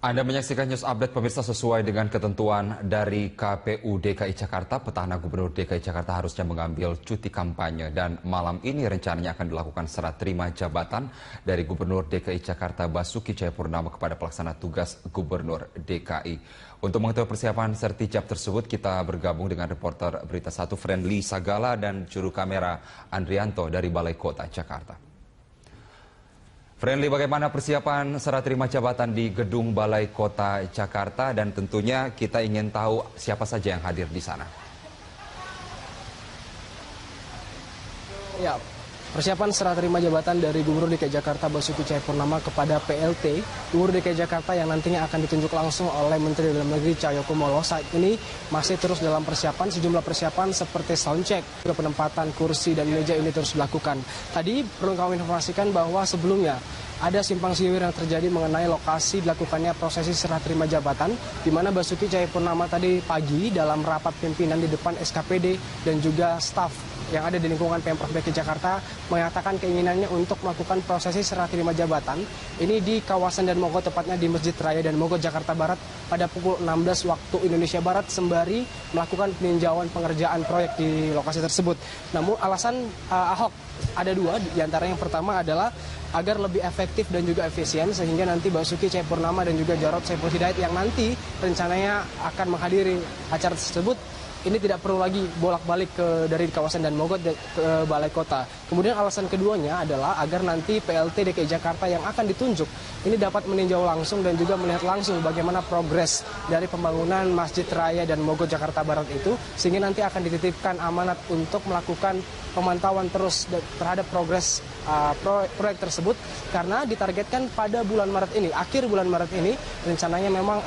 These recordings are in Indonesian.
Anda menyaksikan News Update pemirsa sesuai dengan ketentuan dari KPU DKI Jakarta. Petahana Gubernur DKI Jakarta harusnya mengambil cuti kampanye dan malam ini rencananya akan dilakukan serah terima jabatan dari Gubernur DKI Jakarta Basuki Cahayapurnama kepada pelaksana tugas Gubernur DKI. Untuk mengetahui persiapan sertijab tersebut, kita bergabung dengan reporter Berita 1 Friendly Sagala dan juru kamera Andrianto dari Balai Kota Jakarta. Friendly, bagaimana persiapan serah terima jabatan di Gedung Balai Kota Jakarta dan tentunya kita ingin tahu siapa saja yang hadir di sana. Ya, persiapan serah terima jabatan dari Gubernur DKI Jakarta Basuki Cahayapurnama kepada PLT Gubernur DKI Jakarta yang nantinya akan ditunjuk langsung oleh Menteri Dalam Negeri Cahyokumolo saat ini masih terus dalam persiapan. Sejumlah persiapan seperti soundcheck, juga penempatan kursi dan meja ini terus dilakukan. Tadi perlu kami informasikan bahwa sebelumnya ada simpang siur yang terjadi mengenai lokasi dilakukannya prosesi serah terima jabatan, di mana Basuki Cahayapurnama tadi pagi dalam rapat pimpinan di depan SKPD dan juga staf yang ada di lingkungan Pemprov DKI Jakarta mengatakan keinginannya untuk melakukan prosesi serah terima jabatan ini di kawasan Dan Mogot, tepatnya di Masjid Raya Dan Mogot, Jakarta Barat pada pukul 16 waktu Indonesia Barat sembari melakukan peninjauan pengerjaan proyek di lokasi tersebut. Namun alasan Ahok ada dua, diantara yang pertama adalah agar lebih efektif dan juga efisien sehingga nanti Basuki Cahayapurnama dan juga Jarod Saiful Hidayat yang nanti rencananya akan menghadiri acara tersebut ini tidak perlu lagi bolak-balik dari kawasan Dan Mogot ke Balai Kota. Kemudian alasan keduanya adalah agar nanti PLT DKI Jakarta yang akan ditunjuk ini dapat meninjau langsung dan juga melihat langsung bagaimana progres dari pembangunan Masjid Raya Dan Mogot Jakarta Barat itu, sehingga nanti akan dititipkan amanat untuk melakukan pemantauan terus terhadap progres proyek tersebut, karena ditargetkan pada bulan Maret ini, akhir bulan Maret ini rencananya memang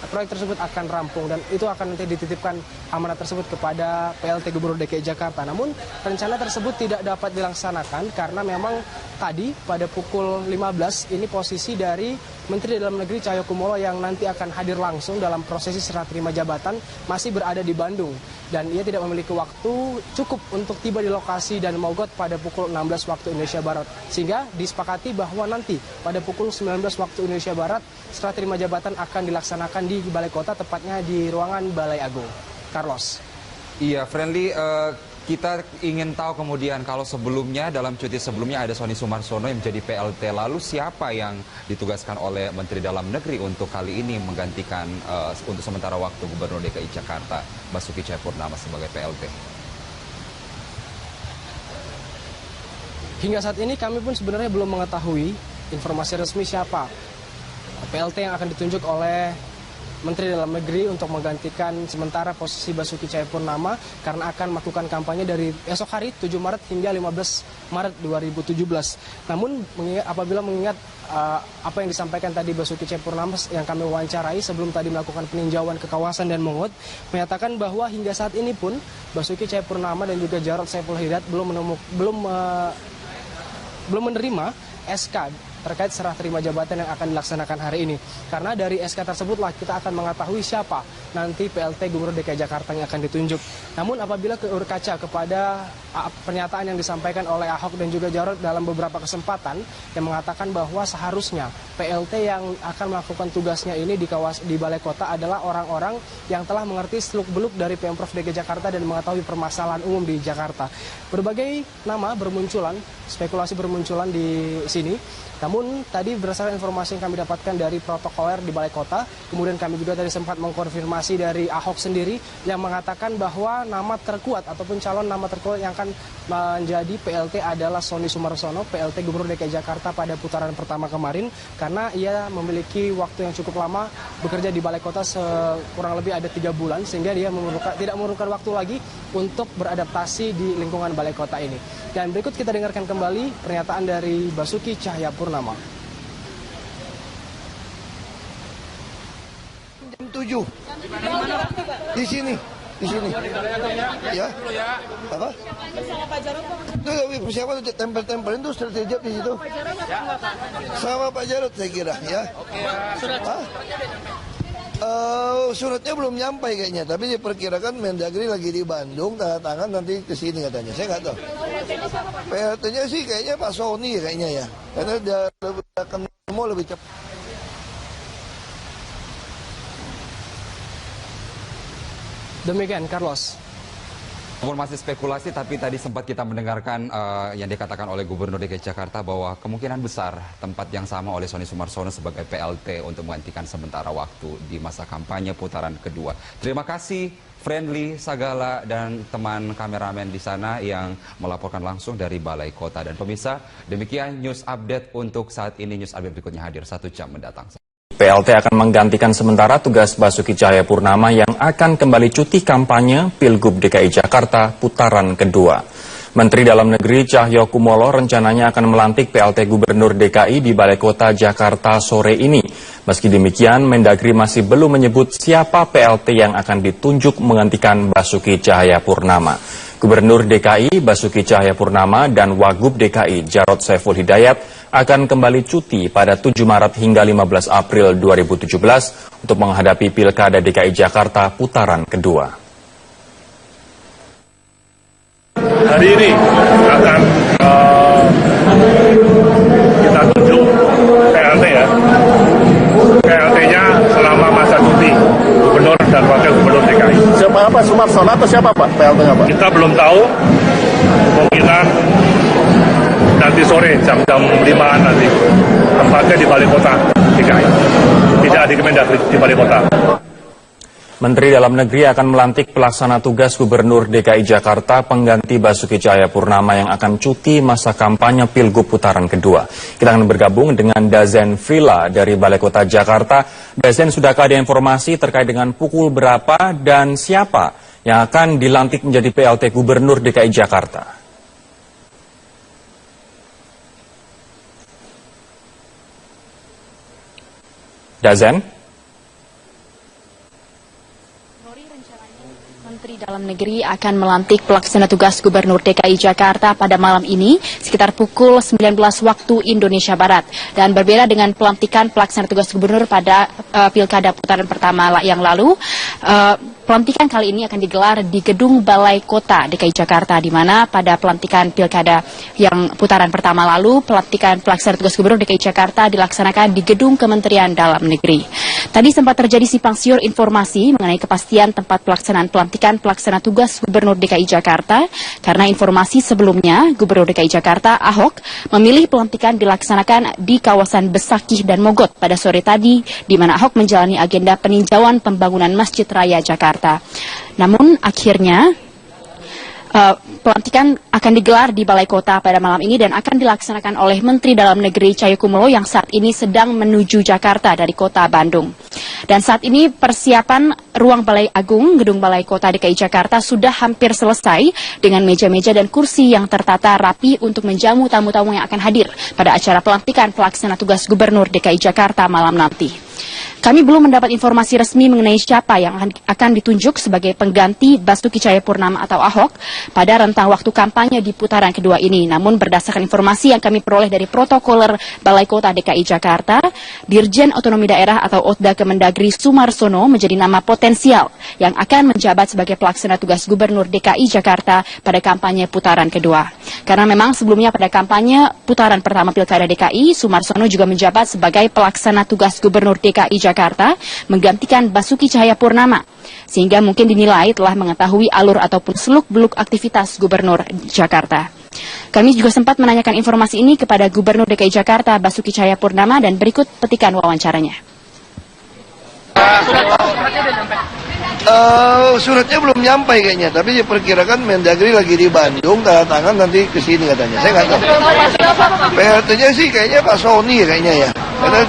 proyek tersebut akan rampung dan itu akan nanti dititipkan amanat tersebut kepada PLT Gubernur DKI Jakarta. Namun rencana tersebut tidak dapat dilaksanakan karena memang tadi pada pukul 15 ini posisi dari Menteri Dalam Negeri Cahyokumolo yang nanti akan hadir langsung dalam prosesi serah terima jabatan masih berada di Bandung dan ia tidak memiliki waktu cukup untuk tiba di lokasi Dan Mogot pada pukul 16 waktu Indonesia Barat, sehingga disepakati bahwa nanti pada pukul 19 waktu Indonesia Barat serah terima jabatan akan dilaksanakan di Balai Kota, tepatnya di ruangan Balai Agung. Carlos. Iya, Friendly, kita ingin tahu kemudian kalau sebelumnya dalam cuti sebelumnya ada Sonny Sumarsono yang menjadi PLT, lalu siapa yang ditugaskan oleh Menteri Dalam Negeri untuk kali ini menggantikan untuk sementara waktu Gubernur DKI Jakarta Basuki Cahayapurnama sebagai PLT? Hingga saat ini kami pun sebenarnya belum mengetahui informasi resmi siapa PLT yang akan ditunjuk oleh Menteri Dalam Negeri untuk menggantikan sementara posisi Basuki Cahayapurnama karena akan melakukan kampanye dari esok hari 7 Maret hingga 15 Maret 2017. Namun apabila mengingat apa yang disampaikan tadi Basuki Cahayapurnama yang kami wawancarai sebelum tadi melakukan peninjauan ke kawasan Dan Mogot, menyatakan bahwa hingga saat ini pun Basuki Cahayapurnama dan juga Jarod Saiful Hidayat belum menerima SK terkait serah terima jabatan yang akan dilaksanakan hari ini. Karena dari SK tersebutlah kita akan mengetahui siapa nanti PLT Gubernur DKI Jakarta yang akan ditunjuk. Namun apabila berkaca kepada pernyataan yang disampaikan oleh Ahok dan juga Jarod dalam beberapa kesempatan yang mengatakan bahwa seharusnya PLT yang akan melakukan tugasnya ini di Balai Kota adalah orang-orang yang telah mengerti seluk-beluk dari Pemprov DKI Jakarta dan mengetahui permasalahan umum di Jakarta. Berbagai nama bermunculan, spekulasi bermunculan di sini. Namun tadi berdasarkan informasi yang kami dapatkan dari protokoler di Balai Kota, kemudian kami juga tadi sempat mengkonfirmasi dari Ahok sendiri yang mengatakan bahwa nama terkuat ataupun calon nama terkuat yang akan menjadi PLT adalah Sonny Sumarsono, PLT Gubernur DKI Jakarta pada putaran pertama kemarin, karena ia memiliki waktu yang cukup lama bekerja di Balai Kota kurang lebih ada 3 bulan, sehingga dia tidak memerlukan waktu lagi untuk beradaptasi di lingkungan Balai Kota ini. Dan berikut kita dengarkan kembali pernyataan dari Basuki Cahayapurnama. Jam 7 di sini. Ya. Apa? Persiapan untuk tempel-tempel itu strategi di situ. Sama Pak Jarod saya kira, ya. Suratnya belum nyampe kayaknya, tapi diperkirakan Mendagri lagi di Bandung, tanda tangan nanti ke sini katanya. Saya nggak tahu. PLT-nya sih kayaknya Pak Sony. Pak Sony kayaknya ya, karena dia akan semua lebih cepat. Demikian, Carlos. Walaupun masih spekulasi, tapi tadi sempat kita mendengarkan yang dikatakan oleh Gubernur DKI Jakarta bahwa kemungkinan besar tempat yang sama oleh Sonny Sumarsono sebagai PLT untuk menggantikan sementara waktu di masa kampanye putaran kedua. Terima kasih Friendly Sagala dan teman kameramen di sana yang melaporkan langsung dari Balai Kota. Dan pemirsa, demikian news update untuk saat ini. News update berikutnya hadir 1 jam mendatang. PLT akan menggantikan sementara tugas Basuki Cahayapurnama yang akan kembali cuti kampanye Pilgub DKI Jakarta putaran kedua. Menteri Dalam Negeri Cahyokumolo rencananya akan melantik PLT Gubernur DKI di Balai Kota Jakarta sore ini. Meski demikian, Mendagri masih belum menyebut siapa PLT yang akan ditunjuk menggantikan Basuki Cahayapurnama. Gubernur DKI Basuki Cahayapurnama dan Wagub DKI Jarod Saiful Hidayat akan kembali cuti pada 7 Maret hingga 15 April 2017 untuk menghadapi Pilkada DKI Jakarta putaran kedua. Hari ini akan kita tunjuk PLT ya. PLT-nya selama masa cuti Gubernur dan Wakil Gubernur DKI. Siapa Pak Sumarsono atau siapa Pak PLT-nya Pak? Kita belum tahu, kemungkinan nanti sore jam 5-an nanti. Tempatnya di Balai Kota DKI. Tidak di Kemendagri, di Balai Kota. Menteri Dalam Negeri akan melantik pelaksana tugas Gubernur DKI Jakarta pengganti Basuki Cahayapurnama yang akan cuti masa kampanye Pilgub putaran kedua. Kita akan bergabung dengan Dazen Frila dari Balai Kota Jakarta. Dazen, sudahkah ada informasi terkait dengan pukul berapa dan siapa yang akan dilantik menjadi PLT Gubernur DKI Jakarta? Dazen? Menteri Dalam Negeri akan melantik pelaksana tugas Gubernur DKI Jakarta pada malam ini sekitar pukul 19 waktu Indonesia Barat. Dan berbeda dengan pelantikan pelaksana tugas Gubernur pada Pilkada putaran pertama yang lalu, pelantikan kali ini akan digelar di Gedung Balai Kota DKI Jakarta, di mana pada pelantikan Pilkada yang putaran pertama lalu, pelantikan pelaksana tugas Gubernur DKI Jakarta dilaksanakan di Gedung Kementerian Dalam Negeri. Tadi sempat terjadi simpang siur informasi mengenai kepastian tempat pelaksanaan pelantikan pelaksana tugas Gubernur DKI Jakarta, karena informasi sebelumnya Gubernur DKI Jakarta Ahok memilih pelantikan dilaksanakan di kawasan Besakih dan Mogot pada sore tadi, di mana Ahok menjalani agenda peninjauan pembangunan Masjid Raya Jakarta. Namun akhirnya pelantikan akan digelar di Balai Kota pada malam ini dan akan dilaksanakan oleh Menteri Dalam Negeri Cahyokumolo yang saat ini sedang menuju Jakarta dari kota Bandung. Dan saat ini persiapan ruang Balai Agung, Gedung Balai Kota DKI Jakarta sudah hampir selesai dengan meja-meja dan kursi yang tertata rapi untuk menjamu tamu-tamu yang akan hadir pada acara pelantikan pelaksana tugas Gubernur DKI Jakarta malam nanti. Kami belum mendapat informasi resmi mengenai siapa yang akan ditunjuk sebagai pengganti Basuki Cahayapurnama atau Ahok pada rentang waktu kampanye di putaran kedua ini. Namun berdasarkan informasi yang kami peroleh dari protokoler Balai Kota DKI Jakarta, Dirjen Otonomi Daerah atau OTDA Kemendagri Sumarsono menjadi nama potensial yang akan menjabat sebagai pelaksana tugas Gubernur DKI Jakarta pada kampanye putaran kedua. Karena memang sebelumnya pada kampanye putaran pertama Pilkada DKI, Sumarsono juga menjabat sebagai pelaksana tugas Gubernur DKI Jakarta menggantikan Basuki Cahayapurnama, sehingga mungkin dinilai telah mengetahui alur ataupun seluk-beluk aktivitas Gubernur Jakarta. Kami juga sempat menanyakan informasi ini kepada Gubernur DKI Jakarta Basuki Cahayapurnama dan berikut petikan wawancaranya. Suratnya belum nyampai kayaknya, tapi diperkirakan Mendagri lagi di Bandung, tanda tangan nanti ke sini katanya. Saya nggak tahu. PLT-nya sih kayaknya Pak Sony kayaknya ya, karena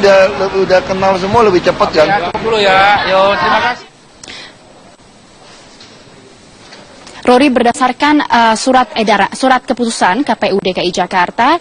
udah kenal semua, lebih cepat kan. Dulu ya, yo terima kasih. Rory, berdasarkan surat keputusan KPU DKI Jakarta,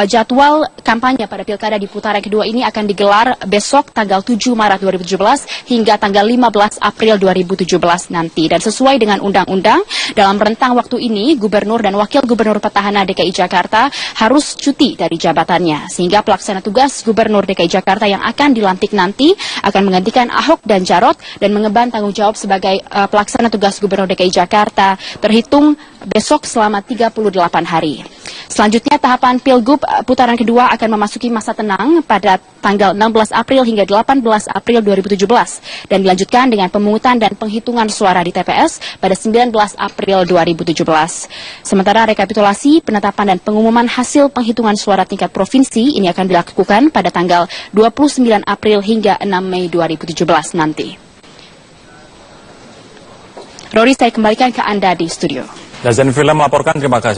jadwal kampanye pada Pilkada di putaran kedua ini akan digelar besok tanggal 7 Maret 2017 hingga tanggal 15 April 2017 nanti. Dan sesuai dengan undang-undang, dalam rentang waktu ini Gubernur dan Wakil Gubernur Petahana DKI Jakarta harus cuti dari jabatannya. Sehingga pelaksana tugas Gubernur DKI Jakarta yang akan dilantik nanti akan menggantikan Ahok dan Jarod dan mengemban tanggung jawab sebagai pelaksana tugas Gubernur DKI Jakarta terhitung besok selama 38 hari. Selanjutnya tahapan Pilgub putaran kedua akan memasuki masa tenang pada tanggal 16 April hingga 18 April 2017 dan dilanjutkan dengan pemungutan dan penghitungan suara di TPS pada 19 April 2017. Sementara rekapitulasi, penetapan dan pengumuman hasil penghitungan suara tingkat provinsi ini akan dilakukan pada tanggal 29 April hingga 6 Mei 2017 nanti. Rory, saya kembalikan ke Anda di studio. Dazen Film melaporkan, terima kasih.